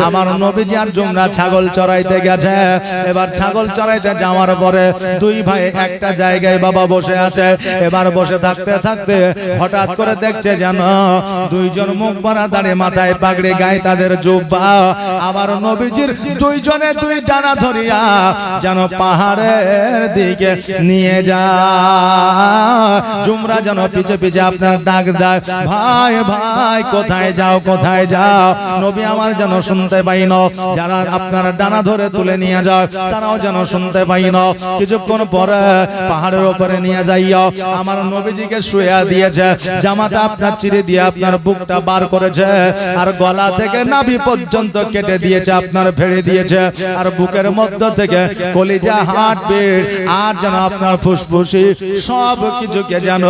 আমার নবীজি আর জুমরা ছাগল চড়াইতে গেছে। এবার ছাগল চড়াইতে যাওয়ার পরে দুই ভাই একটা জায়গায় বাবা বসে আছে। এবার বসে থাকতে থাকতে হঠাৎ করে দেখছে যেন দুইজন মুখ ভরা দাঁড়িয়ে, মাথায় পাগড়ি, গায়ে তাদের জুব্বা। আমার নবীজির দুইজনে দুই ডানা ধরিয়া যেন পাহাড়ের দিকে নিয়ে যায়। জুমরা যেন পিছে পিছে আপনার ডাক দেয়, ভাই ভাই কোথায় যাও, কোথায় যাও? নবী আমার যেন শুনতে পাই না। যারা আপনার ডানা ধরে তুলে নিয়ে যায় তারাও যেন শুনতে পাই না। কিছুক্ষণ পরে পাহাড়ের উপরে নিয়ে যাইয়া আমার নবীজিকে শুয়ে দিয়েছে। জামাটা আপনার চিরে দিয়ে আপনার বুকটা বার করেছে, আর গলা থেকে নাভি পর্যন্ত কেটে দিয়েছে, আপনার ফেড়ে দিয়েছে। আর বুকের মধ্য থেকে কলিজা, হার্ট বিট আর যেন আপনার ফুসফুসি সব কিছুকে যেন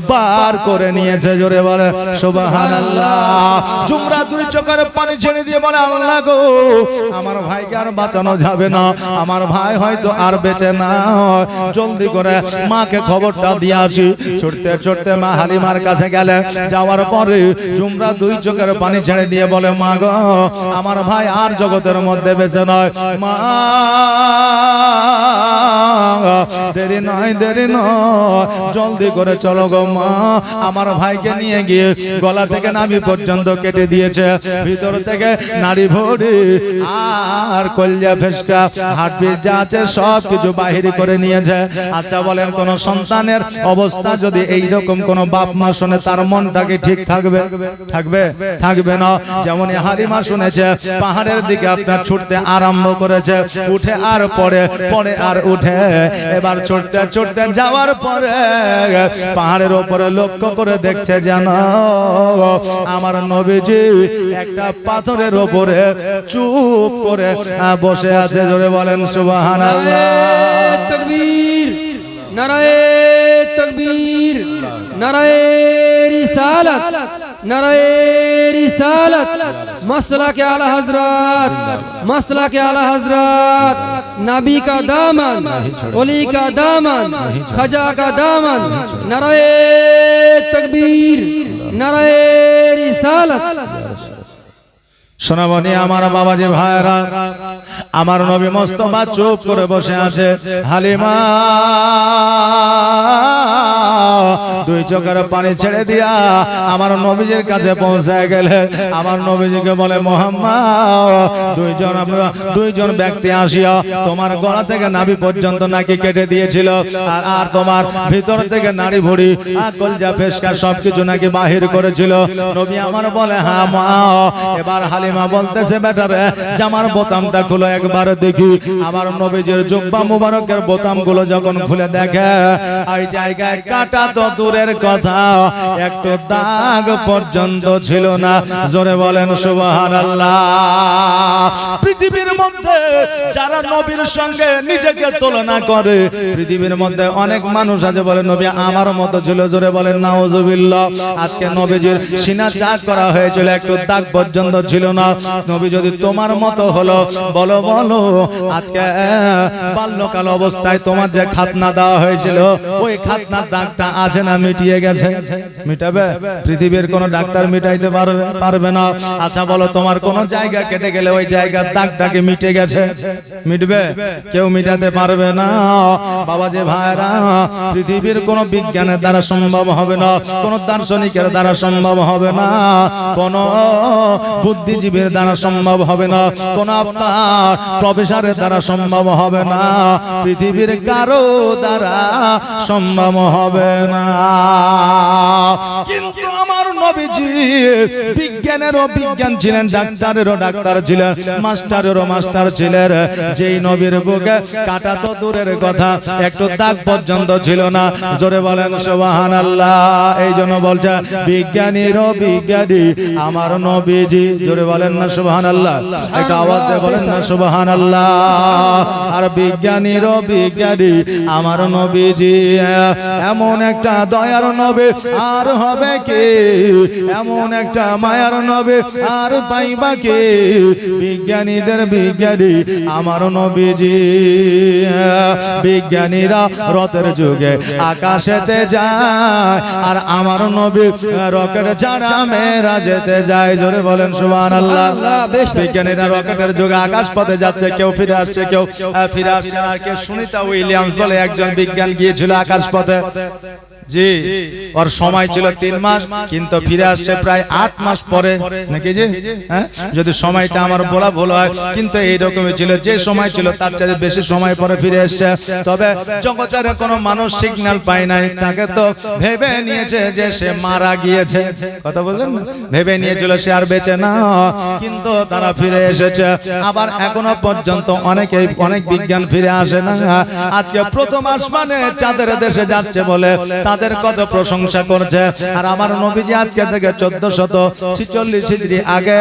বার করে নিয়েছে। জোরে বলে সুবহানাল্লাহ। জুমরা দুই চোখের পানি ছেড়ে দিয়ে বলে, আল্লাহ গো, আমার ভাইকে আর বাঁচানো যাবে না, আমার ভাই হয়তো আর বেঁচে না, জলদি করে মাকে খবরটা দিয়ে আসি। ছুটতে ছুটতে মা হালিমার কাছে গেলে। যাওয়ার পরে জুমরা দুই চোখের পানি ছেড়ে দিয়ে বলে, মা গো, আমার ভাই আর জগতের মধ্যে বেঁচে নয়, মা দেরি নয়, দেরি নয়, জলদি করে চলো গো মা। আমার ভাইকে নিয়ে গিয়ে গলা থেকে নাভি পর্যন্ত কেটে দিয়েছে, ভিতর থেকে নাড়ি ভরি আর কলজা ফেসকা হাড়পির যা আছে সব কিছু বাহির করে নিয়েছে। আচ্ছা বলেন, কোন সন্তানের অবস্থা যদি এইরকম কোন বাপ মা শুনে তার মনটাকে ঠিক থাকবে? থাকবে? থাকবে না। যেমন হালিমা শুনেছে, পাহাড়ের দিকে আপনার ছুটতে আরম্ভ করেছে, উঠে আর পড়ে, পড়ে আর উঠে। এবার ছুটতে ছুটতে যাওয়ার পরে পাহাড়ের উপরে লক্ষ্য করে দেখছে যেন আমার নবীজি একটা পাথরের উপরে চুপ করে বসে আছে। জোরে বলেন সুবহানাল্লাহ। তাকবীর, নারায়ে তাকবীর, নারায়ে রিসালাত, নারায়ে রিসালাত। मसला के आला हजरत, मसला के आला हजरत, नबी का दामन, ओली का दामन, खजा का दामन। नाराए तकबीर, नाराए रिसालत। সোনামণি আমার বাবাজি ভাইরা, আমার নবী মোস্তফা চুপ করে বসে আছে। হালিমা দুই চোখের পানি ছেড়ে দিয়া আমার নবীজির কাছে পৌঁছায় গেলে। আমার নবীজিকে বলে, মুহাম্মদ, দুইজন ব্যক্তি আসিয়া তোমার গলা থেকে নাভি পর্যন্ত নাকি কেটে দিয়েছিল, আর তোমার ভিতর থেকে নাড়ি ভুড়ি কলজা ফেসকা সবকিছু নাকি বাহির করেছিল। নবী আমার বলে, হ্যাঁ মা। এবার হালিমা বলতেছে, বেটারে জামার বোতামটা খুলো একবার দেখি। আমার নবীজির জুব্বা মুবারকের বোতামগুলো যখন খুলে দেখে, এই জায়গায় কাটা তো দূরের কথা, একটু দাগ পর্যন্ত ছিল না। জোরে বলেন সুবহানাল্লাহ। পৃথিবীর মধ্যে যারা নবীর সঙ্গে নিজেকে তুলনা করে, পৃথিবীর মধ্যে অনেক মানুষ আছে বলে নবী আমার মতো ছিল। জোরে বলেন নাউজুবিল্লাহ। আজকে নবীজির সিনা চাক করা হয়েছিল, একটু দাগ পর্যন্ত ছিল না। নবী যদি তোমার মতো হলো, বলো বলো, আজকে বাল্যকাল অবস্থায় তোমার যে খাতনা দেওয়া হয়েছিল, ওই খাতনার দাগটা আছে না মিটিয়ে গেছে? মিটাবে? পৃথিবীর কোন ডাক্তার মিটাইতে পারবে না। আচ্ছা বলো, তোমার কোন জায়গা কেটে গেলে ওই জায়গার দাগটাকে মিটে গেছে? মিটবে? কেউ মিটাতে পারবে না। বাবা যে ভাইরা, পৃথিবীর কোন বিজ্ঞানের দ্বারা সম্ভব হবে না, কোন দার্শনিকের দ্বারা সম্ভব হবে না, কোন বুদ্ধিজীবীর দ্বারা সম্ভব হবে না, কোন আপনার প্রফেসরের দ্বারা সম্ভব হবে না, পৃথিবীর কারো দ্বারা সম্ভব হবে না। কিন্তু আমার নবীজি বিজ্ঞানেরও বিজ্ঞান ছিলেন, ডাক্তারেরও ডাক্তার ছিলেন, মাস্টারেরও মাস্টার ছিলেন। যেই নবীর বুকে কাটা তো দূরের কথা, একটু দাগ পর্যন্ত ছিল না। জোরে বলেন সুবহানাল্লাহ। এই জন্য বলছে, বিজ্ঞানীরও বিজ্ঞানী আমার নবীজি। জোরে বলেন না সুবহানাল্লাহ। একটা আওয়াজ দিয়ে বলেন না সুবহানাল্লাহ। আর বিজ্ঞানীরও বিজ্ঞানী আমার নবীজি। এমন একটা একটা দয়ার নবী আর হবে কে, এমন একটা মায়ার নবী আর পাইবা কে, বিজ্ঞানীদের বিজ্ঞানী আমার নবীজি। বিজ্ঞানীরা রথের যুগে আকাশেতে যায় আর আমার নবী রকেট ছাড়া মেরাজেতে যায়। জোরে বলেন সুবহানাল্লাহ। বিজ্ঞানীরা রকেটের যুগে আকাশ পথে যাচ্ছে, কেউ ফিরে আসছে, কেউ ফিরে আসছে না। আর কেউ সুনিতা উইলিয়ামস বলে একজন বিজ্ঞান গিয়েছিল আকাশ পথে, জি ওর সময় ছিল 3 মাস, কিন্তু ফিরে আসছে প্রায় 8 মাস পরে নাকি জি, হ্যাঁ যদি সময়টা আমার বলা ভুল হয়, কিন্তু এইরকমই ছিল, যে সময় ছিল তার চেয়ে বেশি সময় পরে ফিরে এসছে। তবে জগতের কোনো মানুষ সিগন্যাল পায় নাই, তাকে তো ভেবে নিয়েছে যে সে মারা গিয়েছে, কথা বললেন না, ভেবে নিয়েছিল সে আর বেঁচে না, কিন্তু তারা ফিরে এসেছে। আবার এখনো পর্যন্ত অনেক বিজ্ঞান ফিরে আসে না। আজকে প্রথম আসমানে চাঁদের দেশে যাচ্ছে বলে তাদের কত প্রশংসা করছে। আর আমার নবীজি আজকে থেকে 1446 হিজরি আগে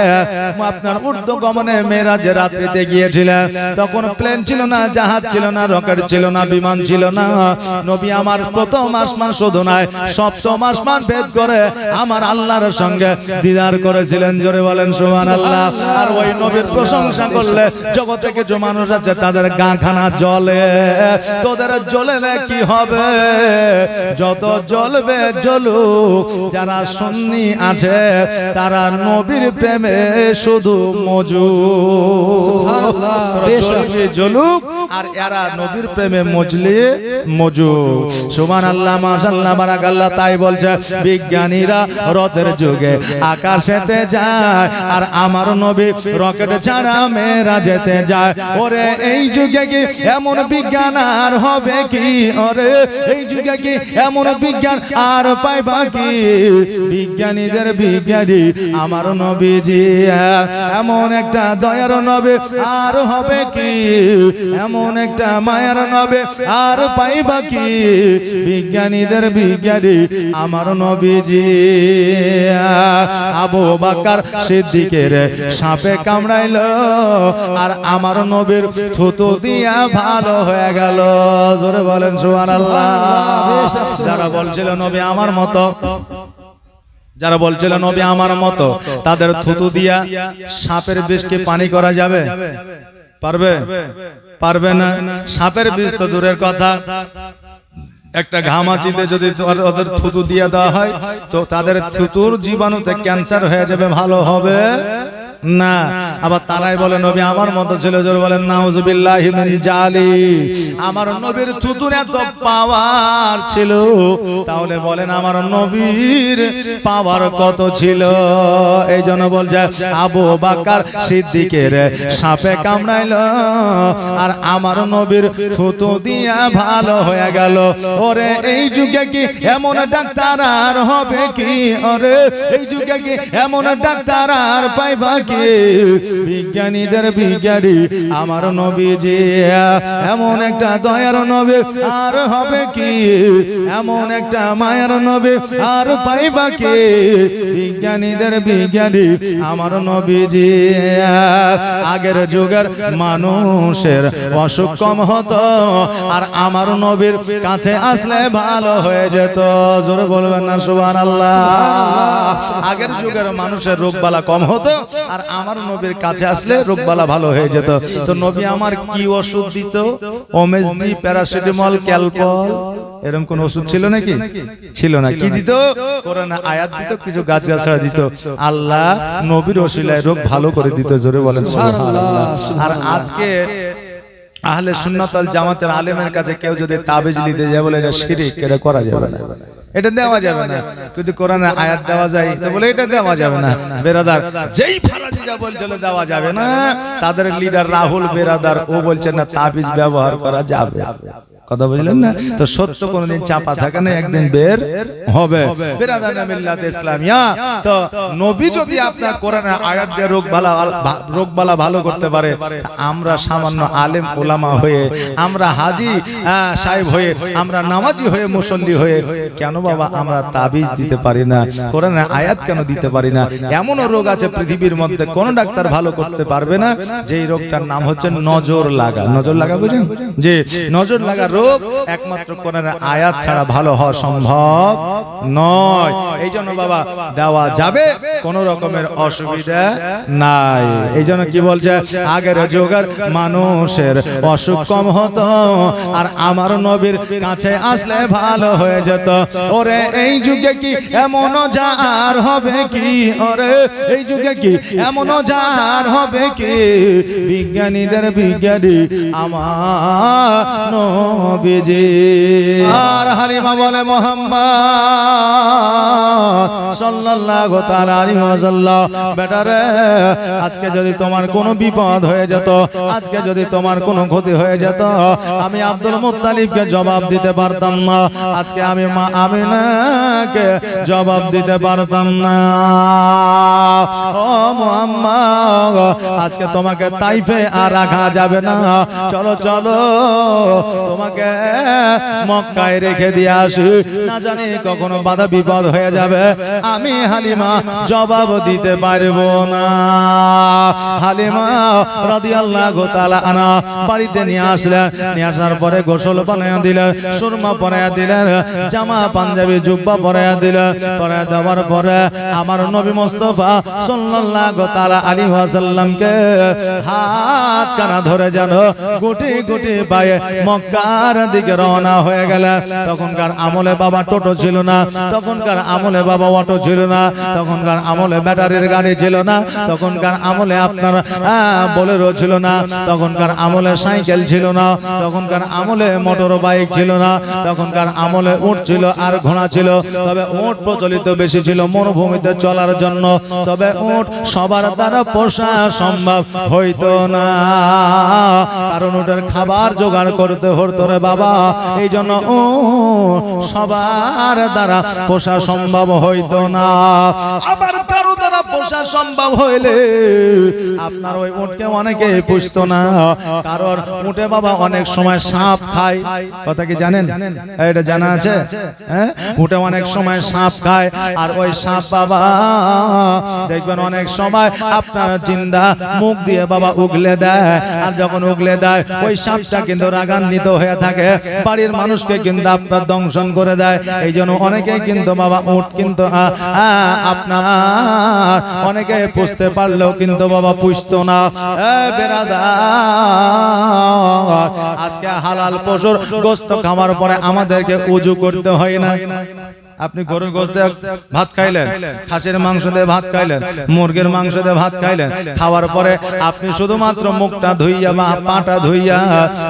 আপনার উর্দু গমনে মেরাজে রাত্রিতে গিয়েছিলেন। তখন প্লেন ছিল না, জাহাজ ছিল না, রকেট ছিল না, বিমান ছিল না। নবী আমার প্রথম আসমান শুধু নয়, সপ্তম আসমান ভেদ করে আমার আল্লাহর সঙ্গে দিদার করেছিলেন। জোরে বলেন সুবহানাল্লাহ। আর ওই নবীর প্রশংসা করলে জগতে কিছু মানুষ আছে তাদের গা খানা জ্বলে, তোদের জ্বলে না কি হবে, যত জ্বলবে জ্বলুক, যারা সুন্নি আছে তারা নবীর প্রেমে শুধু মজুদ, জ্বলবে জ্বলুক, আর এরা নবীর প্রেমে মজলে মজুদ। সুবহানাল্লাহ, মাশাআল্লাহ, বারাকাল্লাহ। তাই বলছে বিজ্ঞানীরা রথের যুগে আকাশেতে যায় আর আমার নবী রকেট ছাড়া মেরাজেতে যায়। ওরে এই যুগে কি এমন বিজ্ঞান আর হবে কি, ওরে এই যুগে কি এমন বিজ্ঞান আর পাইবা কি, বিজ্ঞানীদের বিজ্ঞানী আমার নবীজি। এমন একটা দয়ার নবী আর হবে কি, এমন একটা মায়ার নবী আর পাইবা কি, বিজ্ঞানীদের বিজ্ঞানী আমার নবীজি। আবু বকর সিদ্দিকের সাপে কামড়াইলো আর আমার নবীর থুতু দিয়া ভালো হয়ে গেল। জোরে বলেন সুবহানাল্লাহ। যারা বলছিল নবী আমার মতো, যারা বলছিল নবী আমার মতো, তাদের থুতু দিয়া সাপের বিষকে পানি করা যাবে? পারবে? পারবে না। সাপের বিষ তো দূরের কথা, একটা ঘামাচিতে যদি ওদের থুতু দিয়ে দেওয়া হয় তো তাদের থুতুর জীবাণুতে ক্যান্সার হয়ে যাবে, ভালো হবে না। আবার তারাই বলে নবী আমার মতো ছিল। জোরে বলেন নাউজুবিল্লাহি মিন জালি। আমার নবীর থুতুর এত পাওয়ার ছিল, তাহলে বলেন আমার নবীর পাওয়ার কত ছিল। এই জন্য বলছে আবু বকর সিদ্দিকের সাপে কামড়াইলো আর আমার নবীর থুতু দিয়া ভালো হয়ে গেল। ওরে এই যুগে কি এমন ডাক্তার আর হবে কি, ওরে এই যুগে কি এমন ডাক্তার আর পাইবা কি, বিজ্ঞানীদের বিজ্ঞানী আমার নবীজি। এমন একটা দয়ার নবী আর হবে কি, এমন একটা মায়ের নবী আর পাইবা কি, বিজ্ঞানীদের বিজ্ঞানী আমার নবীজি। আগের যুগের মানুষের অসুখ কম হতো আর আমার নবীর কাছে আসলে ভালো হয়ে যেত। জোরে বলবেন না সুবহানাল্লাহ। আগের যুগের মানুষের রোগবালা কম হতো আর আমার নবীর কাছে আসলে রোগবালা ভালো হয়ে যেত। তো নবী আমার কি ওষুধ দিত? ওমেজডি, প্যারাসিটামল, ক্যালপল, এরকম কোন ওষুধ ছিল নাকি? ছিল না। কি দিত? কোরআন আয়াত দিত, কিছু গাছ গাছড়া দিত। আল্লাহ নবীর ওসিলায় রোগ ভালো করে দিত। জোরে বলেন সুবহানাল্লাহ। আর আজকে আহলে সুন্নাত ওয়াল জামাতের আলেমের কাছে কেউ যদি তাবিজ নিতে যায় বলে এটা শিরক, এটা করা যাবে না, এটা দেওয়া যাবে না। কিন্তু কোরআনে আয়াত দেওয়া যায় তো বলে এটা দেওয়া যাবে না। বেরাদার যেই ফারাজিরা বলছিল দেওয়া যাবে না, তাদের লিডার রাহুল বেরাদার ও বলছে না তাবিজ ব্যবহার করা যাবে। কথা বুঝলেন না? তো সত্য কোনদিন চাপা থাকে না, একদিন বের হবে। বেরাদার মিল্লাত ইসলামিয়া। তো নবী যদি আপনার কোরআনে আয়াত দিয়ে রোগবালা ভালো করতে পারে, আমরা সামান্য আলেম ওলামা হয়ে, আমরা হাজি সাহেব হয়ে, আমরা নামাজি হয়ে, মুসল্লি হয়ে কেন বাবা আমরা তাবিজ দিতে পারি না? কোরআনে আয়াত কেন দিতে পারি না? এমনও রোগ আছে পৃথিবীর মধ্যে কোন ডাক্তার ভালো করতে পারবে না, যেই রোগটার নাম হচ্ছে নজর লাগা। নজর লাগা বুঝেন? যে নজর লাগা রোগ একমাত্র কোরআনের আয়াত ছাড়া ভালো হওয়া সম্ভব নয়। এই জন্য বাবা দেওয়া যাবে, কোনো রকমের অসুবিধা নাই। এই জন্য কি বলছে, আগের যুগের মানুষের অসুখ কম হতো আর আমার নবীর কাছে আসলে ভালো হয়ে যেত। ওরে এই যুগে কি এমন জার হবে কি, ওরে এই যুগে কি এমন জার হবে কি, বিজ্ঞানীদের বিজ্ঞানী আমার নবীজি। আর হালিমা বলে মুহাম্মদ সাল্লাল্লাহু তাআলা আলাইহি ওয়াসাল্লাম, বেটারে আজকে যদি তোমার কোনো বিপদ হয়ে যেত, আজকে যদি তোমার কোনো ক্ষতি হয়ে যেত, আমি আব্দুল মুত্তালিবকে জবাব দিতে পারতাম না, আজকে আমি মা আমিনাকে জবাব দিতে পারতাম না। ও মুহাম্মদ, আজকে তোমাকে তাইফে আর রাখা যাবে না, চলো চলো তোমাকে মক্কায় রেখে দিয়ে আসি, না জানি কখনো বাধা বিপদ হয়ে যাবে, আমি হালিমা জবাব দিতে পারবো না। হালিমা রাদিয়াল্লাহু তাআলা আনহা বাড়িতে নিয়ে আসলেন, নিয়ে আসার পরে গোসল বানায়া দিলেন, সুরমা পরায়া দিলেন, জামা পাঞ্জাবি জুব্বা পরায়া দিলেন। পরায়া দেওয়ার পরে আমার নবী মুস্তাফা সাল্লাল্লাহু তাআলা আলাইহি ওয়াসাল্লামকে হাত কানা ধরে যেন গুটি গুটি পায়ে মক্কার দিকে রওনা হয়ে গেলেন। তখনকার আমলে বাবা টোটো ছিল না, তখনকার আমলে বাবা অটো ছিল না, তখনকার আমলে ব্যাটারির গাড়ি ছিল না, তখনকার আমলে আপনার বোলেরো ছিল না, তখনকার আমলে সাইকেল ছিল না, তখনকার আমলে মোটর বাইক ছিল না, তখনকার আমলে উট ছিল আর ঘোড়া ছিল। তবে উট প্রচলিত বেশি ছিল মরুভূমিতে চলার জন্য, তবে উট সবার দ্বারা পোষা সম্ভব হইতো না, কারণ উটের খাবার জোগাড় করতে হতো রে বাবা। এই জন্য সবার দ্বারা পোষা সম্ভব হইতো না। আবার কারো দ্বারা পোষা সম্ভব হইলে আপনার ওই উটকে অনেকে পুষতো না, কারণ উটে বাবা অনেক সময় সাপ খায়। কথা কি জানেন? এটা জানা আছে? হ্যাঁ, উটে অনেক সময় সাপ খায়, আর ওই সাপ বাবা দেখবেন অনেক সময় আপনার জিন্দা মুখ দিয়ে বাবা উগলে দেয়, আর যখন উগলে দেয় ওই সাপটা কিন্তু রাগান্বিত হয়ে থাকে, বাড়ির মানুষকে কিন্তু আপনার দংশন করে দেয়। এই জন্য অনেকে কিন্তু বাবা উট কিন্তু আপনার অনেকে পুষতে পারলেও কিন্তু বাবা পুষতো না। বেরাদার, আজকে হালাল পশুর গোশত খাওয়ার পরে আমাদেরকে উজু করতে হয় না। আপনি গরুর গোশত দিয়ে ভাত খাইলেন, খাসির মাংস দিয়ে ভাত খাইলেন, মুরগির মাংস দিয়ে ভাত খাইলেন, খাওয়ার পরে আপনি শুধুমাত্র মুখটা ধুইয়া বা পাটা ধুইয়া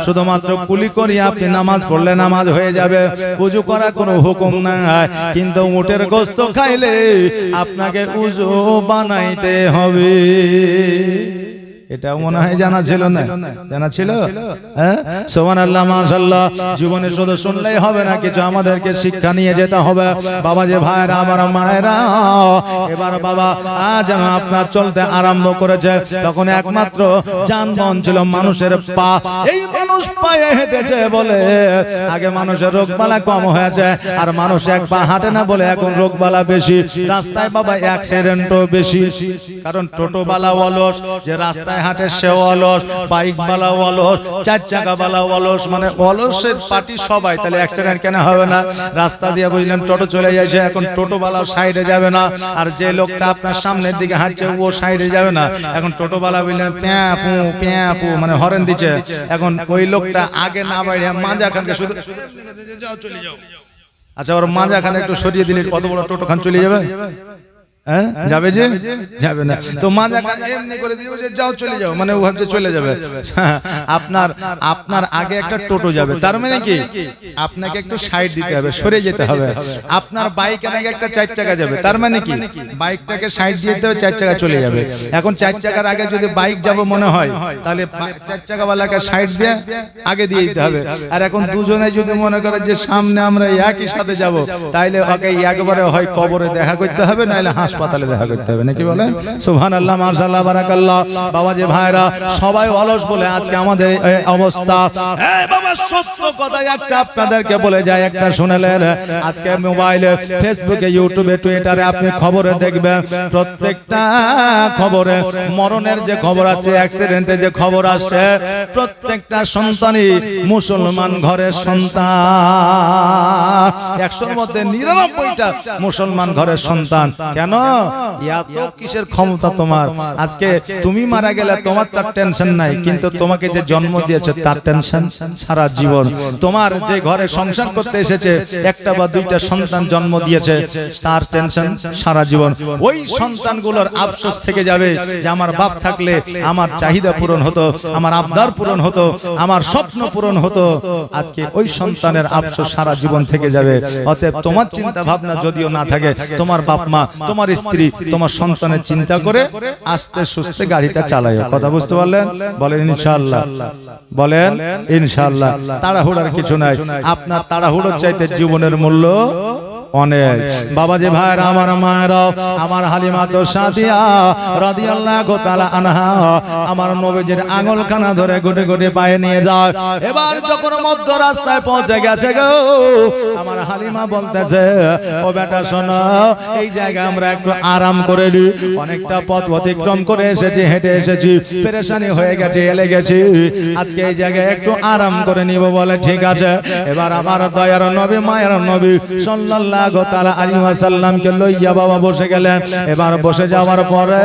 শুধুমাত্র কুলি করিয়া আপনি নামাজ পড়লে নামাজ হয়ে যাবে, উজু করার কোনো হুকুম নাই। কিন্তু উটের গোশত খাইলে আপনাকে উজু বানাইতে হবে। এটাও মনে হয় জানা ছিল না? জানা ছিল? হ্যাঁ, সুবহানাল্লাহ, মাশাআল্লাহ। জীবনে শুধু শুনলেই হবে না, কিছু আমাদেরকে শিক্ষা নিয়ে যেতে হবে। বাবা যে ভাইরা, আমার মায়েরা, এবার বাবা যেন আপনার চলতে আরম্ভ করেছে, তখন একমাত্র যানবাহন ছিল মানুষের পা। এই মানুষ পায়ে হেঁটেছে বলে আগে মানুষের রোগবালা কম হয়েছে, আর মানুষ এক পা হাঁটে না বলে এখন রোগবালা বেশি। রাস্তায় বাবা অ্যাক্সিডেন্টও বেশি, কারণ টোটোবালা অলস, যে রাস্তায় হাঁটে সেও অলস, বাইক বালা অলস, চার চাকা বালা অলস, মানে অলসের পার্টি সবাই। তাহলে অ্যাক্সিডেন্ট কেন হবে না? রাস্তা দিয়ে বুঝলেন টোটো চলে যাচ্ছে, এখন টোটো বালা সাইডে যাবে না, আর যে লোকটা আপনার সামনের দিকে হাঁটছে ও সাইডে যাবে না। এখন টোটো বালা বুঝলেন প্যাপু প্যাপু মানে হরেন দিচ্ছে, এখন ওই লোকটা আগে না বাড়িয়ে মাঝাখানকে শুধু যাও চলে যাও। আচ্ছা, ওর মাঝাখানে একটু সরিয়ে দিলে কত বড় টোটো খান চলে যাবে? যাবে যে যাবে না, তো মাঝাখানে এমনি করে দিবে যে যাও চলে যাও, মানে ও ভাবছে চলে যাবে। আপনার আগে একটা টোটো যাবে, তার মানে কি আপনাকে একটু সাইড দিতে হবে, সরে যেতে হবে। আপনার বাইকের আগে একটা চার চাকা যাবে, তার মানে কি বাইকটাকে সাইড দিয়ে দিতে হবে, চার চাকা চলে যাবে। এখন চার চাকার আগে যদি বাইক যাব মনে হয়, তাহলে চার চাকাওয়ালাকে সাইড দিয়ে আগে দিয়ে দিতে হবে। আর এখন দুজনে যদি মনে করে যে সামনে আমরা একই সাথে যাব, তাইলে ওকে একবারে হয় কবরে দেখা করতে হবে, নাহলে হাসপাতালে হাসপাতালে দেখা করতে হবে নাকি বলেন? সুবহানাল্লাহ, মাশাআল্লাহ, বারাকাল্লাহ। বাবাজি ভাইরা সবাই অলস বলে আজকে আমাদের এই অবস্থা। এই বাবা সত্য কথা একটা আপনাদেরকে বলে যায়, একটা শুনলেন, আজকে মোবাইলে, ফেসবুকে, ইউটিউবে, টুইটারে আপনি খবরে দেখবেন, প্রত্যেকটা খবরে মরণের যে খবর আছে, অ্যাক্সিডেন্টে যে খবর আসছে, প্রত্যেকটা সন্তানই মুসলমান ঘরের সন্তান। 100-র মধ্যে 99টা মুসলমান ঘরের সন্তান। কেন? এত কিসের ক্ষমতা তোমার? আজকে তুমি মারা গেলে তোমার তার টেনশন নাই, কিন্তু তোমাকে যে জন্ম দিয়েছে তার টেনশন সারা জীবন। তোমার যে ঘরে সংসার করতে এসেছে, একটা বা দুইটা সন্তান জন্ম দিয়েছে, তার টেনশন সারা জীবন। ওই সন্তানগুলোর আফসোস থেকে যাবে যে আমার বাপ থাকলে আমার চাহিদা পূরণ হতো, আমার আবদার পূরণ হতো, আমার স্বপ্ন পূরণ হতো। আজকে ওই সন্তানের আফসোস সারা জীবন থেকে যাবে। অতএব তোমার চিন্তা ভাবনা যদিও না থাকে, তোমার বাপ মা, তোমার স্ত্রী, তোমার সন্তানের চিন্তা করে আস্তে সুস্তে গাড়িটা চালায়। কথা বুঝতে পারলেন? বলেন ইনশাআল্লাহ, বলেন ইনশাআল্লাহ। তাড়াহুড়ার কিছু নাই, আপনার তাড়াহুড়োর চাইতে জীবনের মূল্য অনেক। বাবাজি ভাইরা, আমার মায়েরা, আমার হালিমা তো সাদিয়া রাদিয়াল্লাহু তাআলা আনহা আমার নবীজির আঙুলখানা ধরে গুটে গুটে পায়ে নিয়ে যায়। এবার যখন মধ্য রাস্তায় পৌঁছে গেছে গো, আমার হালিমা বলতেছে, ও বেটা শোনো, এই জায়গায় আমরা একটু আরাম করে নিই। অনেকটা পথ অতিক্রম করে এসেছি, হেঁটে এসেছি, পেরেশানি হয়ে গেছে, এলে গেছি, আজকে এই জায়গায় একটু আরাম করে নিব। বলে ঠিক আছে। এবার আমার দয়ার নবী, মায়ের নবী সাল্লাল্লাহু তাআলা আলাইহি ওয়াসাল্লামকে লইয়া বাবা বসে গেলেন। এবার বসে যাওয়ার পরে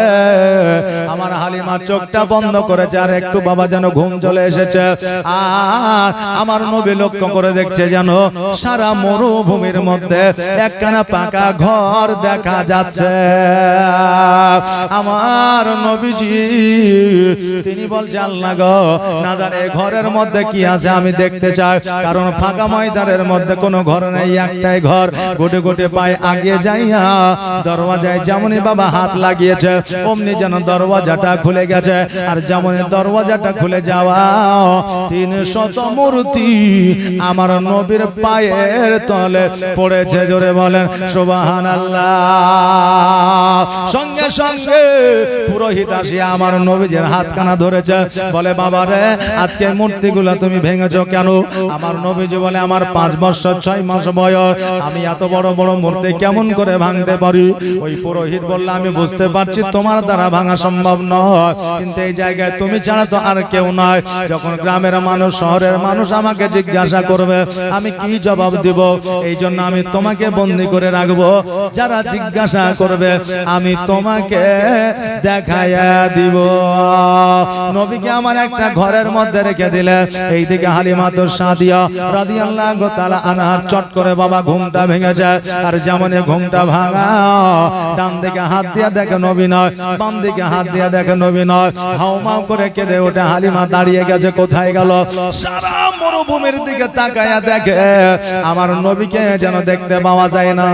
আমার হালিমা চোখটা বন্ধ করেছে, আর একটু বাবা যেন ঘুম চলে এসেছে। আর আমার নবী লক্ষ্য করে দেখছে যেন সারা মরুভূমির মধ্যে একখানা পাকা ঘর দেখা যাচ্ছে। আমার নবীজি তিনি বলছে, আল্লাহ গো, না জানে ঘরের মধ্যে কি আছে আমি দেখতে চাই, কারণ ফাঁকা ময়দানের মধ্যে কোনো ঘর নেই, একটাই ঘর। গোটে গোটে পায়ে আগিয়ে যাইয়া দরওয়াজায় যেমনই বাবা হাত লাগিয়েছে, অমনি যেন দরওয়াজাটা খুলে গেছে। আর যেমনই দরওয়াজাটা খুলে যাওয়া, 300 মূর্তি আমার নবীর পায়ের তলে পড়েছে। জোরে বলেন সুবহানাল্লাহ। সঙ্গে সঙ্গে পুরোহিত আসিয়া আমার নবীজির হাতখানা ধরেছে, বলে, বাবা রে, আজকে মূর্তিগুলো তুমি ভেঙেছো কেন? আমার নবীজি বলে, আমার 5 বছর 6 মাস বয়স, আমি এত বড় বড় মূর্তি কেমন করে ভাঙতে পারি? ওই পুরোহিত বলল, আমি বুঝতে পারছি তোমার দ্বারা ভাঙা সম্ভব নয়, কিন্তু এই জায়গায় তুমি ছাড়া তো আর কেউ নয়। যখন গ্রামের মানুষ, শহরের মানুষ আমাকে জিজ্ঞাসা করবে, আমি কি জবাব দেব? এই জন্য আমি তোমাকে বন্দী করে রাখবো। যারা জিজ্ঞাসা করবে আমি তোমাকে দেখাইয়া দিব। নবীকে আমার একটা ঘরের মধ্যে রেখে দিলে, এইদিকে হালিমা তো সাদিয়া রাদিয়াল্লাহু তাআলা আনহার চট করে বাবা ঘুমটা ভেঙে যায়। আর যেমন ঘুমটা ভাঙা, ডান দিকে হাত দিয়া দেখে নবী নয়, বাম দিকে হাত দিয়া দেখে নবী নয়। হাউমাউ করে কেঁদে ওঠে। হালিমা দাঁড়িয়ে গেছে, কোথায় গেল? সারা মরুভূমির দিকে তাকায়া দেখে আমার নবীকে যেন দেখতে পাওয়া যায় না।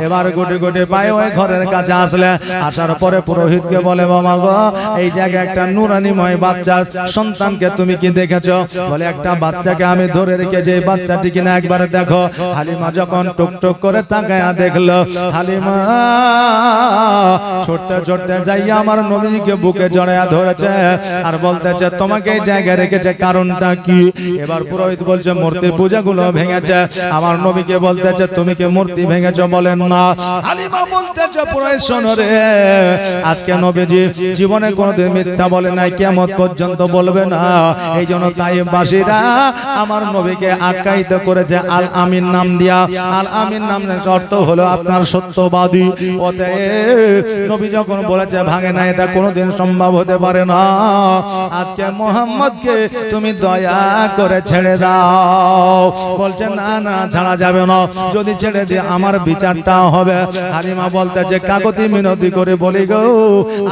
এবার গুটি গুটি পায়ে ওই ঘরের কাছে আসলে, আসার পরে পুরোহিতকে বলে, বাবা গো, এই জায়গায় একটা নুরানিময় বাচ্চা সন্তানকে তুমি কি দেখেছো? বলে, একটা বাচ্চাকে আমি ধরে রেখেছি, এই বাচ্চাটি কিনা একবার দেখো। হালিমা যখন টুকটুক করে তাকায়া দেখলো, হালিমা ছুটতে ছুটতে যাইয়া আমার নবীকে বুকে জড়ায়া ধরেছে আর বলতেছে, তোমাকে এই জায়গায় রেখেছে কারণটা কি? এবার পুরোহিত বলছে, মূর্তি পূজাগুলো ভেঙেছে। আমার নবীকে বলতেছে, তুমি কি মূর্তি ভেঙেছো? বলেন না। হালিমা বলতেছে, পুরোহিত শোনো রে, আজকে নবীজি জীবনে কোনোদিন মিথ্যা বলে নাই, কিয়ামত পর্যন্ত বলবে না। এই জন্য তাইফবাসীরা আমার নবীকে আখ্যায়িত করেছে আল আমিন নাম দিয়া। আল আমিন নামের অর্থ হলো আপনার সত্যবাদী। অতএব নবী যখন বলেছে ভাঙে না, এটা কোনোদিন সম্ভব হতে পারে না। আজকে মুহাম্মদকে তুমি দয়া করে ছেড়ে দাও। বলছে, না না, ছাড়া যাবে না, যদি ছেড়ে দিয়ে আমার বিচারটা হবে। হালিমা বলতেছে, কাকতি মিনতি করে বলি গো,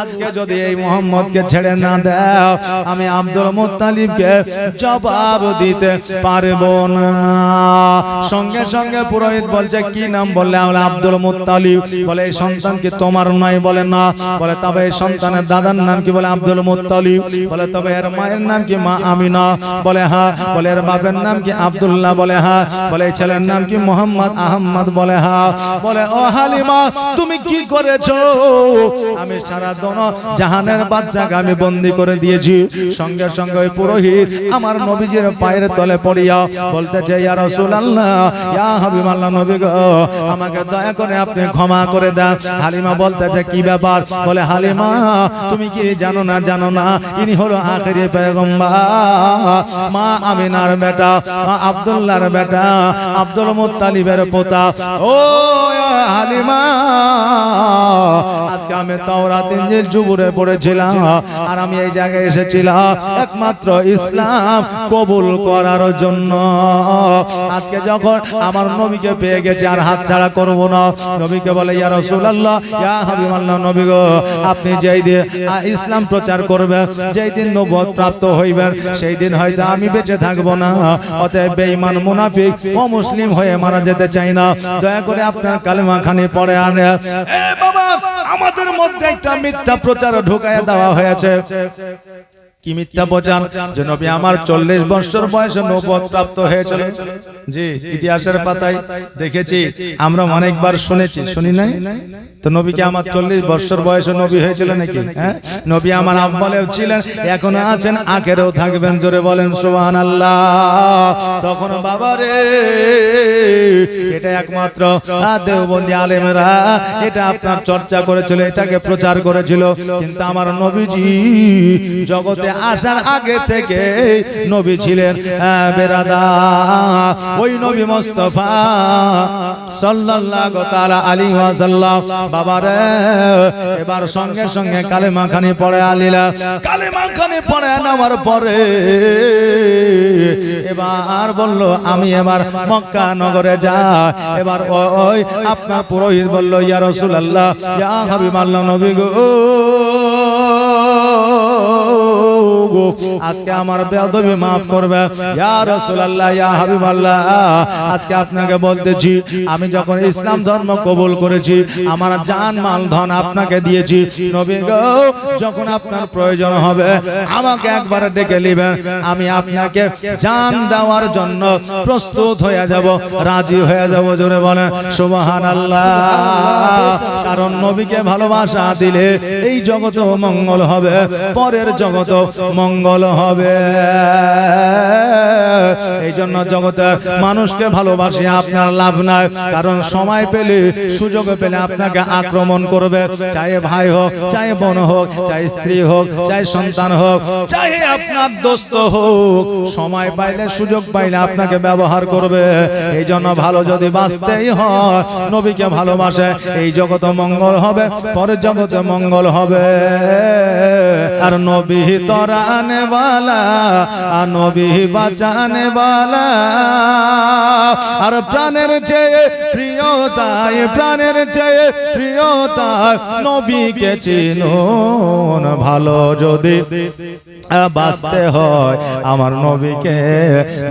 আজকে যদি এই মুহাম্মদকে ছেড়ে না দাও, আমি আব্দুল মুত্তালিবকে জবাব দিতে পারবো না। সঙ্গে সঙ্গে পুরোহিত বলছে, কি নাম? বললে আমরা আব্দুল মুত্তালিব। বলে এই সন্তান কি তোমার নয়? বলে না। বলে তবে এই সন্তানের দাদার নাম কি? বলে আব্দুল মুত্তালিব। বলে তবে এর মায়ের নাম কি? মা আমিনা। বলে হ্যাঁ। বলে এর বাবার নাম কি? আব্দুল্লাহ। বলে হ্যাঁ। বলে এই ছেলের নাম কি? মোহাম্মদ আহমদ। বলে হ্যাঁ। বলে ও হালিমা তুমি কি করেছো? আমি সারা দোনো জাহানের বাচ্চাকে আমি বন্দী করে দিয়েছি। সঙ্গে সঙ্গে ওই পুরোহিত আমার নবীজির পায়ের তলে পড়িয়া বলতেছে ইয়া রাসূলুল্লাহ, ইয়া হাবিবাল্লাহ, নবী গো আমাকে দয়া করে আপনি ক্ষমা করে দেন। হালিমা বলতেছে কি ব্যাপার? বলে হালিমা তুমি কি জানো না? জানো না ইনি হলো আখেরি পয়গম্বর, মা আমিনার বেটা, মা আব্দুল্লাহর বেটা, আব্দুল মুত্তালিবের পোতা। ও হালিমা আজকে আমি তাওরাত ইনজিল জুবুরে পড়েছিলাম আর আমি এই জায়গায় এসেছিলাম একমাত্র ইসলাম কবুল করার জন্য। আজকে যখন আমার নবীকে পেয়ে গেছে আর হাতছাড়া করব না। নবীকে বলে ইয়া রাসূলুল্লাহ, ইয়া হাবিবাল্লাহ, নবী গো আপনি যেই দিন ইসলাম প্রচার করবেন, যেই দিন নবুয়ত প্রাপ্ত হইবেন, সেই দিন হয়তো আমি বেঁচে থাকবো না। অতএব বেঈমান মুনাফিক ও মুসলিম হয়ে মারা যেতে চাই না। দয়া করে আপনার কালেমা খানি পড়ে আনে। এ বাবা আমাদের মধ্যে একটা মিথ্যা প্রচার ঢুকায়া দেওয়া হয়েছে। কি মিথ্যা প্রচার? যে নবী আমার 40 বছর বয়সে নবুয়ত প্রাপ্ত হয়েছিল। জি ইতিহাসের পাতায় দেখেছি, আমরা অনেকবার শুনেছি, শুনি নাই? তো নবীকে আমার 40 বছর বয়সে নবী হয়েছিল নাকি? হ্যাঁ, নবী আমার আব্বালেও ছিলেন, এখনো আছেন, আখেরেও থাকবেন। জোরে বলেন সুবহানাল্লাহ। তখন বাবা রে এটা একমাত্র দেওবন্দি আলেমরা এটা আপনার চর্চা করেছিল, এটাকে প্রচার করেছিল। কিন্তু আমার নবীজি জগতে আসার আগে থেকে নবী ছিলেন বেরাদার। ওই নবী মুস্তাফা সাল্লাল্লাহু তাআলা আলাইহি ওয়াসাল্লাম বাবারে এবার সঙ্গে সঙ্গে কালেমা খানি পড়ে আলিলা। কালেমা খানি পড়ে নেওয়ার পরে এবার বলল আমি এবার মক্কা নগরে যাই। এবার ওই আপনার পুরোহিত বলল ইয়া রাসূলুল্লাহ, ইয়া হাবিবাল্লাহ, নবী গো আজকে আমার বেয়াদবি মাফ করবে। ইয়া রাসূলুল্লাহ, ইয়া হাবিবাল্লাহ, আজকে আপনাকে বলতেছি আমি যখন ইসলাম ধর্ম কবুল করেছি আমার জান মাল ধন আপনাকে দিয়েছি। নবী গো যখন আপনার প্রয়োজন হবে আমাকে একবার ডেকে নেবেন, আমি আপনাকে জান দেওয়ার জন্য প্রস্তুত হয়ে যাব, রাজি হয়ে যাব। জোরে বলেন সুবহানাল্লাহ। কারণ নবীকে ভালোবাসা দিলে এই জগতেও মঙ্গল হবে, পরের জগতেও মঙ্গল হবে। এই জন্য জগতের মানুষকে ভালোবাসে আপনার লাভ নাই। কারণ সময় পেলে সুযোগ পেলে আপনাকে আক্রমণ করবে, চাহে ভাই হোক, চাহে বোন হোক, চাহে স্ত্রী হোক, চাহে সন্তান হোক, চাহে আপনার দোস্ত হোক, সময় পাইলে সুযোগ পাইলে আপনাকে ব্যবহার করবে। এই জন্য ভালো যদি বাঁচতেই হয় নবীকে ভালোবাসে, এই জগতে মঙ্গল হবে, পরের জগতে মঙ্গল হবে। আর নবী তরানে वाला নবী বাঁচানে वाला আর প্রাণের চেয়ে প্রিয়তায়, প্রাণের চেয়ে প্রিয়তায় নবীকে চিনুন। ভালো যদি বাঁচতে হয় আমার নবীকে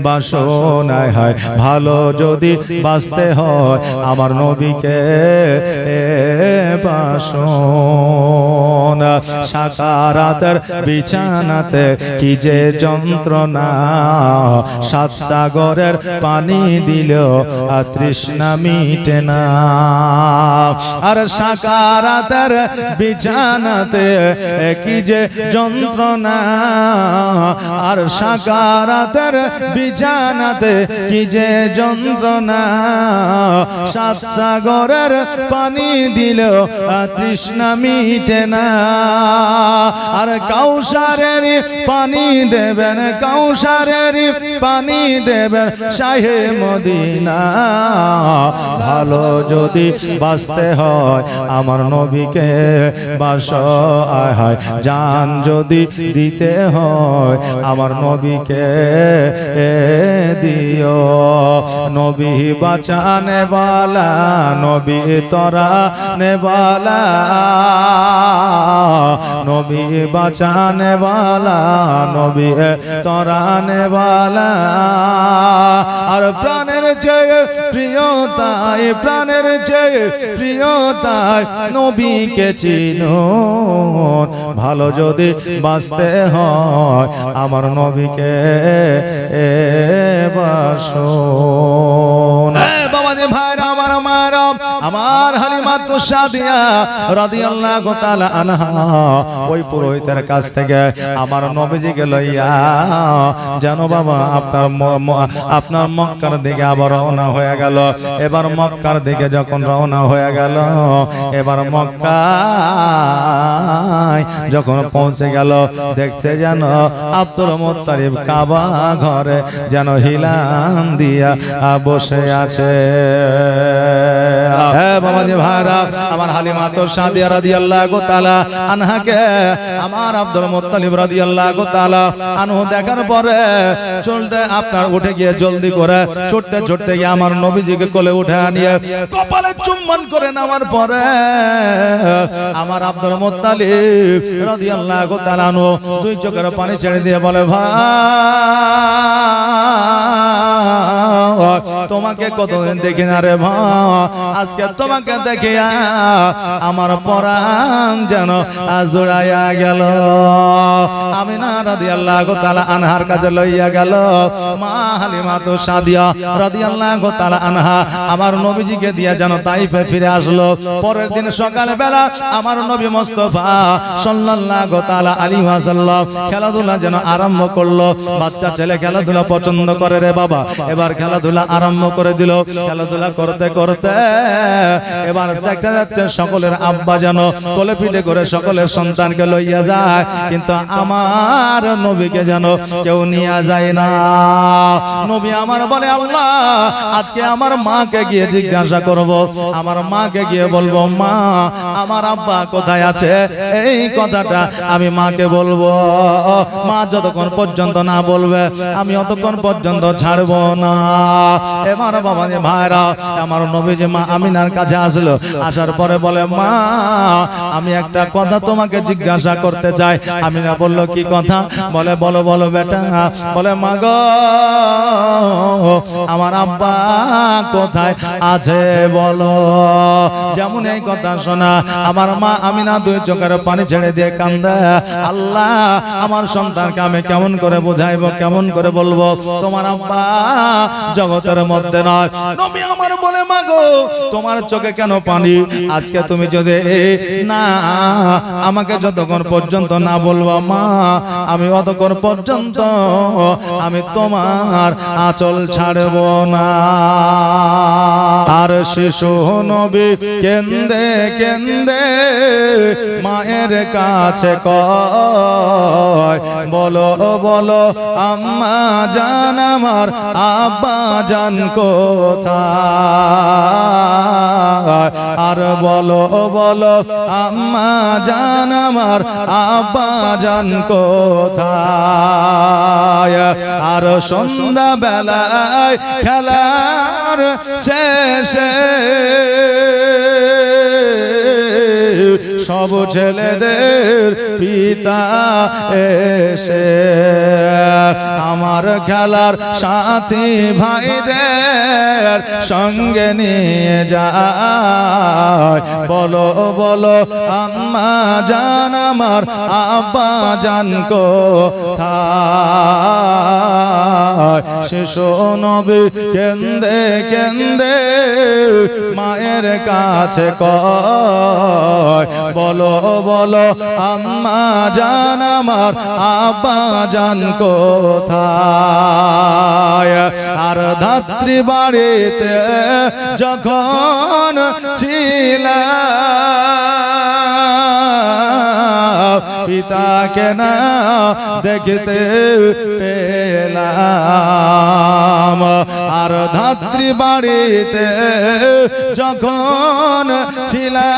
বাসনায় হয়, ভালো যদি বাঁচতে হয় আমার নবীকে বাসন। সাকারাতের বিছানাতে কি যে যন্ত্রণা, সাত সাগরের পানি দিল তৃষ্ণা মিটে না। আর সাকারাতের বিছানাতে কি যে যন্ত্রণা, আর সাকারাতের বিছানাতে কি যে যন্ত্রণা, সাত সাগরের পানি দিল তৃষ্ণা মিটে না। আর কাউসারের পানি দেবেন, কাউসারের পানি দেবেন শাহে মদিনা। ভালো যদি বাঁচতে হয় আমার নবীকে বাসয়, জান যদি দিতে হয় আমার নবীকে দিও। নবী বাঁচানে वाला নবী তরানে वाला নবী বাঁচানে वाला নবী তরানে वाला আর প্রাণের চেয়ে প্রিয়তাই প্রাণের চেয়ে প্রিয়তাই নবীকে চিনুন ভালো যদি বাঁচতে হয় আমার নবীকে বাসুন। বাবাজি ভাইরা আমার মায়েরা আমার হালিমা তো সাদিয়া রাদিয়াল্লাহু তাআলা আনহা ওই পুরোহিতের কাছ থেকে আমার নবীজিকে লইয়া জানো বাবা আপনার মক্কার দিকে আবার রওনা হয়ে গেল। এবার মক্কার দিকে যখন রওনা হয়ে গেল এবার মক্কায় যখন পৌঁছে গেল দেখছে যেন আব্দুল মুত্তালিব কাবা ঘরে যেন হিলান দিয়া বসে আছে। হ্যাঁ বাবাজি ভাইরা আমার হালিমা তো সাদিয়া রাদিয়াল্লাহু তাআলা আনহাকে আমার আব্দুল মুত্তালিব রাদিয়াল্লাহু তাআলা আনহু দেখার পরে চলতে আপনার উঠে গিয়ে জলদি করে ছুটতে ছুটতে গিয়ে আমার নবীজিকে কোলে উঠে নিয়ে কপালে চুম্বন করে নেওয়ার পরে আমার আব্দুল মুত্তালিব রাদিয়াল্লাহু তাআলা আনহু দুই চোখের পানি ছেড়ে দিয়ে বলে ভাই তোমাকে কতদিন দেখি না রে ভাই আজকে তোমাকে দেখে আমার পরাণ যেন জোড়াইয়া গেল। আমিনা রাদিয়াল্লাহু তাআলা আনহার কাছে লইয়া গেল মা হালিমা তো সাদিয়া রাদিয়াল্লাহু তাআলা আনহা আমার নবীজিকে দিয়া যেন তাইফে ফিরে আসলো। পরের দিন সকাল বেলা আমার নবী মুস্তাফা সাল্লাল্লাহু তাআলা আলাইহি ওয়াসাল্লাম খেলাধুলা যেন আরম্ভ করলো। বাচ্চা ছেলে খেলাধুলা পছন্দ করে রে বাবা, এবার খেলাধুলা আরম্ভ করে দিল। খেলাধুলা করতে করতে এবার দেখা যাচ্ছে সকলের আব্বা যেন কোলে পিঠে করে সকলের সন্তানকে লইয়া যায়, কিন্তু আমার নবীকে যেন কেউ নিয়ে যায় না। নবী আমার বলে আল্লাহ আজকে আমার মাকে গিয়ে জিজ্ঞাসা করব, আমার মাকে গিয়ে বলবো মা আমার আব্বা কোথায় আছে, এই কথাটা আমি মাকে বলবো। মা যতক্ষণ পর্যন্ত না বলবে আমি অতক্ষণ পর্যন্ত ছাড়বো না। এবার বাবা যে ভাইরা আমার নবী যে মা আমিনার কাছে আসলো, আসার পরে বলে মা আমি একটা কথা তোমাকে জিজ্ঞাসা করতে চাই। আমিনা বলল কি কথা? বলে বলো বলো বেটা। বলে মা গো আমার আব্বা কোথায় আছে বলো। যেমন এই কথা শোনা আমার মা আমিনা দুই চোখের পানি ছেড়ে দিয়ে কান্দে, আল্লাহ আমার সন্তানকে আমি কেমন করে বোঝাইবো, কেমন করে বলবো তোমার আব্বা জগতের মধ্যে নয়। নবী আমার বলে মা গো তোমার চোখে কেন পানি? আজকে তুমি যদি না আমাকে যতক্ষণ পর্যন্ত না বলবা মা আমি অতক্ষণ পর্যন্ত আমি তোমার আঁচল ছাড়ব না। আর শিশু নবী কেন্দে কেন্দে মায়ের কাছে কয় বলো বলো আম্মা জান আমার আব্বা জান কোথায়। আর বলো বলো আম্মা জান আমার আব্বা জান কোথায়। আর সন্ধ্যা বেলায় খেলার শেষে সব ছেলেদের পিতা এসে আমার খেলার সাথী ভাইদের সঙ্গে নিয়ে যায়। বলো বলো আম্মা জান আমার আব্বা জান কোথায়। শিশু নবী কেন্দে কেন্দে মায়ের কাছে কয় বলো বলো আম্মা জান আমার আব্বা জান কোথায়। আর ধাত্রী বাড়িতে যখন ছিলাম পিতাকে না দেখতে পেলাম। আর ধাত্রী বাড়িতে যখন ছিলাম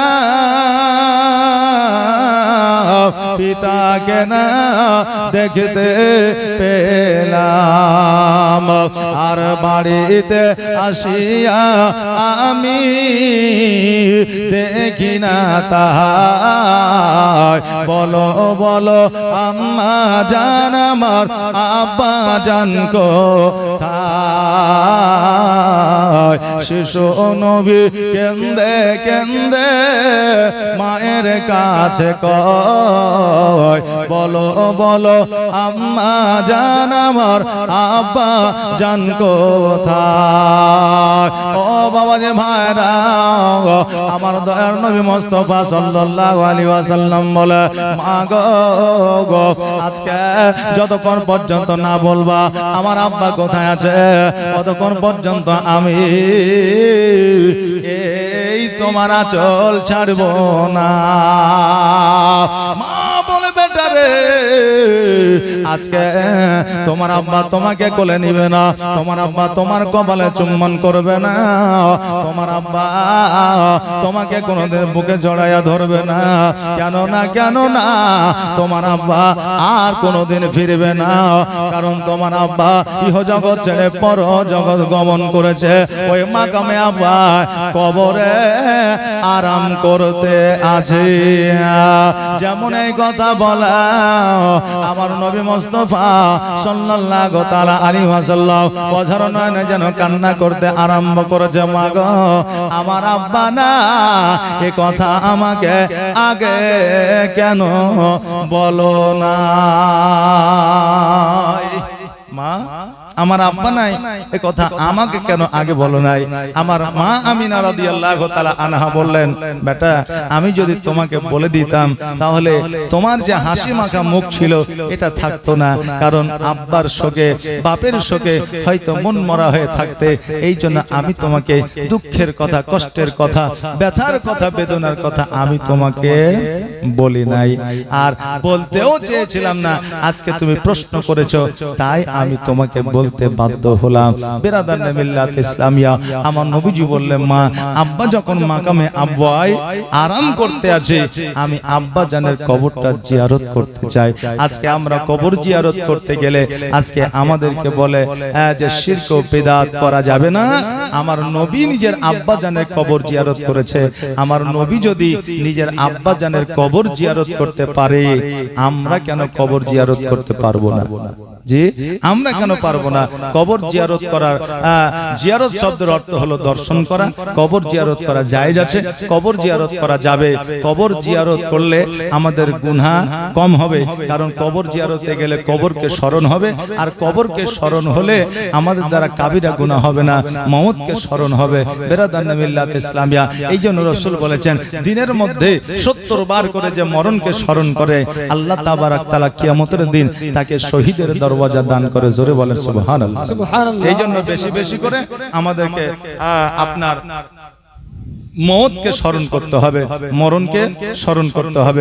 পিতাকে না দেখতে পেলাম, আর বাড়িতে আসিয়া আমি দেখি না তাহার। বলো বলো আম্মা জান আমার আব্বা জান কোথায়? শিশু নবী কেন্দে কেন্দে মায়ের কাছে কয়, বলো বলো আম্মা জান আমার আব্বা জান কোথায়? ও বাবা যে ভাইরা, আমার দয়ার নবী মুস্তাফা সাল্লাল্লাহু আলাইহি ওয়াসাল্লাম বলে, মা গো আজকে যতক্ষণ পর্যন্ত না বলবা আমার আব্বা কোথায় আছে, ততক্ষণ পর্যন্ত আমি এই তোমার আঁচল ছাড়বো না। মা বলে, বেটা রে, আজকে তোমার আব্বা তোমাকে কোলে নিবে না, তোমার আব্বা তোমার কপালে চুম্বন করবে না, তোমার আব্বা তোমাকে কোনোদিন বুকে জড়াইয়া ধরবে না। কেন না তোমার আব্বা আর কোনোদিন ফিরবে না, কারণ তোমার আব্বা ইহ জগৎ ছেড়ে পর জগৎ গমন করেছে। ওই মাকামে আব্বা কবরে আরাম করতে আছে। যেমন এই কথা বলা আমার নবী মুস্তাফা সাল্লাল্লাহু তাআলা আলাইহি ওয়াসাল্লাম অঝর নয়নে যেন কান্না করতে আরম্ভ করেছে। মা গো আমার আব্বা না, এ কথা আমাকে আগে কেন বলো না? মা আমার আব্বা নাই, এ কথা আমাকে কেন আগে বলো নাই? আমার মা আমিনা রাদিয়াল্লাহু তাআলা আনহা বললেন, বেটা আমি যদি তোমাকে বলে দিতাম তাহলে তোমার যে হাসি মাখা মুখ ছিল এটা থাকতো না, কারণ আব্বার শোকে বাপের শোকে হয়তো মন মরা হয়ে থাকতে। এই জন্য আমি তোমাকে দুঃখের কথা, কষ্টের কথা, ব্যথার কথা, বেদনার কথা আমি তোমাকে বলি নাই, আর বলতেও চেয়েছিলাম না। আজকে তুমি প্রশ্ন করেছো তাই আমি তোমাকে বলতে বাধ্য হলাম। বেরাদার মিল্লাত ইসলামিয়া, আমার নবীজি বললেন, মা আব্বা যখন মাকামে আব্বাই আরাম করতে আছে, আমি আব্বা জানের কবরটা জিয়ারত করতে চাই। আজকে আমরা কবর জিয়ারত করতে গেলে আজকে আমাদেরকে বলে যে শিরক ও বিদআত করা যাবে না। আমার নবী নিজের আব্বা জানের কবর জিয়ারত করেছে। আমার নবী যদি নিজের আব্বা জানের কবর জিয়ারত করতে পারে, আমরা কেন কবর জিয়ারত করতে পারবো না? জি, আমরা কেন পারবো না? কবর জিয়ারত করার, জিয়ারত শব্দের অর্থ হলো দর্শন করা। কবর জিয়ারত করা জায়েজ আছে, কবর জিয়ারত করা যাবে। কবর জিয়ারত করলে আমাদের গুনাহ কম হবে, কারণ কবর জিয়ারতে গেলে কবরকে স্মরণ হবে, আর কবরকে স্মরণ হলে আমাদের দ্বারা কাবিরা গুনাহ হবে না, মওতকে স্মরণ হবে। বেরাদান মিল্লাত ইসলামিয়া, এই জন্য রাসূল বলেছেন, দিনের মধ্যে 70 বার করে যে মরণকে স্মরণ করে, আল্লাহ তাবারক তাআলা কিয়ামতের দিন তাকে শহীদের দরওয়াজা দান করে। জোরে বলেন সুবহানাল্লাহ। এই জন্য বেশি বেশি করে আমাদেরকে আপনার মওতকে স্মরণ করতে হবে, মরণকে স্মরণ করতে হবে।